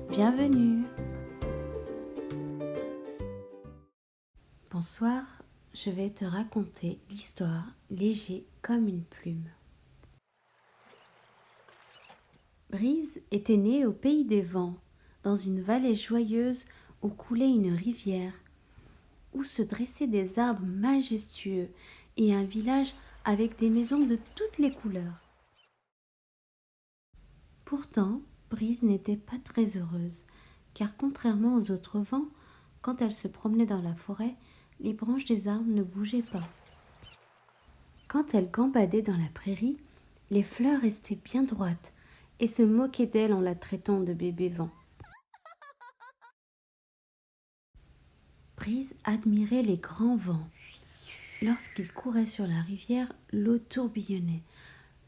Bienvenue. Bonsoir, je vais te raconter l'histoire léger comme une plume. Brise était née au pays des vents, dans une vallée joyeuse où coulait une rivière, où se dressaient des arbres majestueux et un village avec des maisons de toutes les couleurs. Pourtant, Brise n'était pas très heureuse, car contrairement aux autres vents, quand elle se promenait dans la forêt, les branches des arbres ne bougeaient pas. Quand elle gambadait dans la prairie, les fleurs restaient bien droites et se moquaient d'elle en la traitant de bébé vent. Brise admirait les grands vents. Lorsqu'il courait sur la rivière, l'eau tourbillonnait.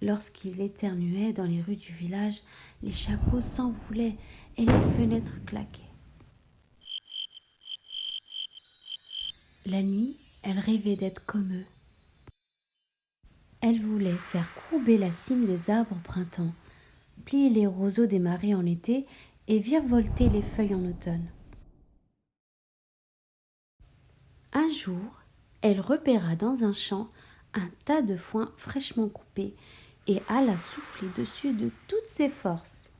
Lorsqu'il éternuait dans les rues du village, les chapeaux s'envolaient et les fenêtres claquaient. La nuit, elle rêvait d'être comme eux. Elle voulait faire courber la cime des arbres au printemps, plier les roseaux des marais en été et virevolter les feuilles en automne. Un jour, elle repéra dans un champ un tas de foin fraîchement coupé et alla souffler dessus de toutes ses forces.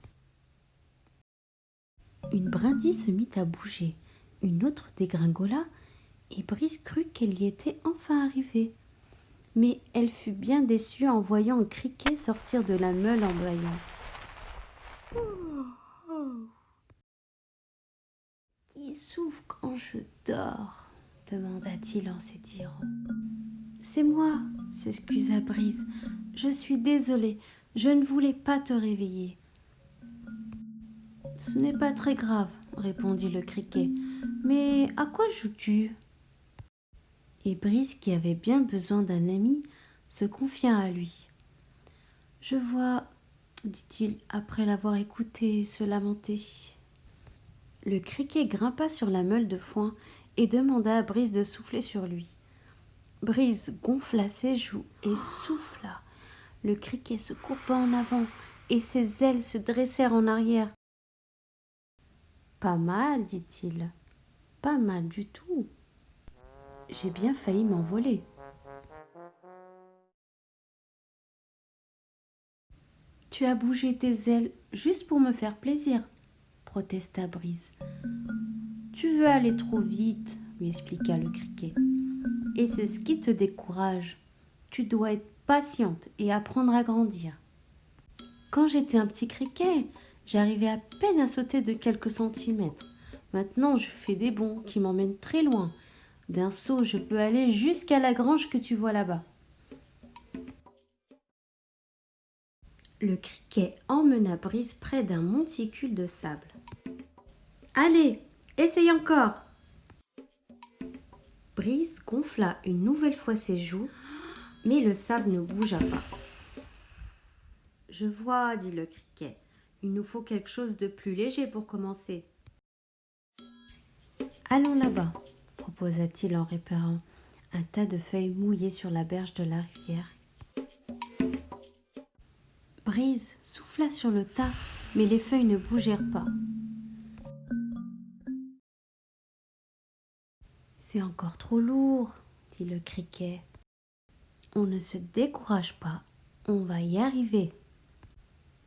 Une brindille se mit à bouger, une autre dégringola, et Brise crut qu'elle y était enfin arrivée. Mais elle fut bien déçue en voyant un criquet sortir de la meule en bâillant. « Qui souffle quand je dors ?» demanda-t-il en s'étirant. « C'est moi, » s'excusa Brise. « Je suis désolée, je ne voulais pas te réveiller. »« Ce n'est pas très grave, » répondit le criquet. « Mais à quoi joues-tu » Et Brise, qui avait bien besoin d'un ami, se confia à lui. « Je vois, » dit-il après l'avoir écouté se lamenter. Le criquet grimpa sur la meule de foin et demanda à Brise de souffler sur lui. Brise gonfla ses joues et souffla. Le criquet se courba en avant et ses ailes se dressèrent en arrière. « Pas mal, dit-il. Pas mal du tout. J'ai bien failli m'envoler. »« Tu as bougé tes ailes juste pour me faire plaisir, » protesta Brise. « Tu veux aller trop vite, » lui expliqua le criquet. « Et c'est ce qui te décourage. Tu dois être patiente et apprendre à grandir. Quand j'étais un petit criquet, j'arrivais à peine à sauter de quelques centimètres. Maintenant, je fais des bonds qui m'emmènent très loin. D'un saut, je peux aller jusqu'à la grange que tu vois là-bas. » Le criquet emmena Brise près d'un monticule de sable. « Allez, essaye encore !» Brise gonfla une nouvelle fois ses joues, mais le sable ne bougea pas. « Je vois, » dit le criquet, « il nous faut quelque chose de plus léger pour commencer. »« Allons là-bas, » proposa-t-il en repérant un tas de feuilles mouillées sur la berge de la rivière. Brise souffla sur le tas, mais les feuilles ne bougèrent pas. « C'est encore trop lourd, » dit le criquet. « On ne se décourage pas, on va y arriver.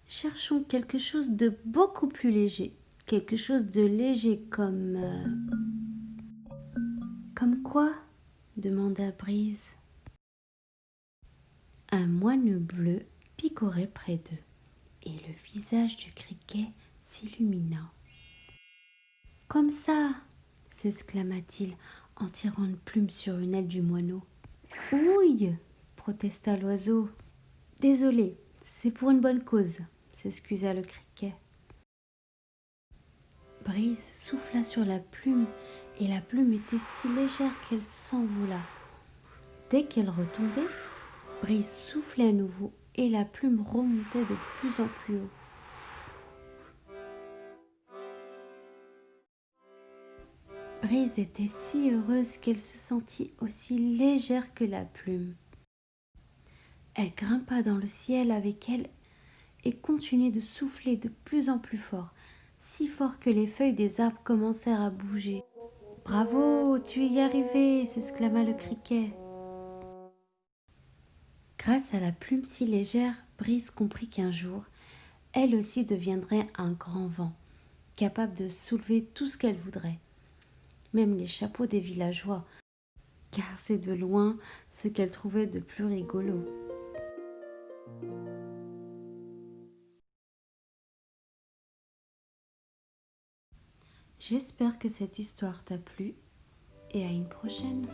Cherchons quelque chose de beaucoup plus léger, quelque chose de léger comme... Comme quoi ?» demanda Brise. Un moine bleu picorait près d'eux, et le visage du criquet s'illumina. « Comme ça !» s'exclama-t-il en tirant une plume sur une aile du moineau. « Ouille !» protesta l'oiseau. « Désolé, c'est pour une bonne cause !» s'excusa le criquet. Brise souffla sur la plume, et la plume était si légère qu'elle s'envola. Dès qu'elle retombait, Brise soufflait à nouveau, et la plume remontait de plus en plus haut. Brise était si heureuse qu'elle se sentit aussi légère que la plume. Elle grimpa dans le ciel avec elle et continuait de souffler de plus en plus fort, si fort que les feuilles des arbres commencèrent à bouger. Bravo, tu y es arrivé, s'exclama le criquet. Grâce à la plume si légère, Brise comprit qu'un jour, elle aussi deviendrait un grand vent, capable de soulever tout ce qu'elle voudrait, même les chapeaux des villageois, car c'est de loin ce qu'elle trouvait de plus rigolo. J'espère que cette histoire t'a plu et à une prochaine.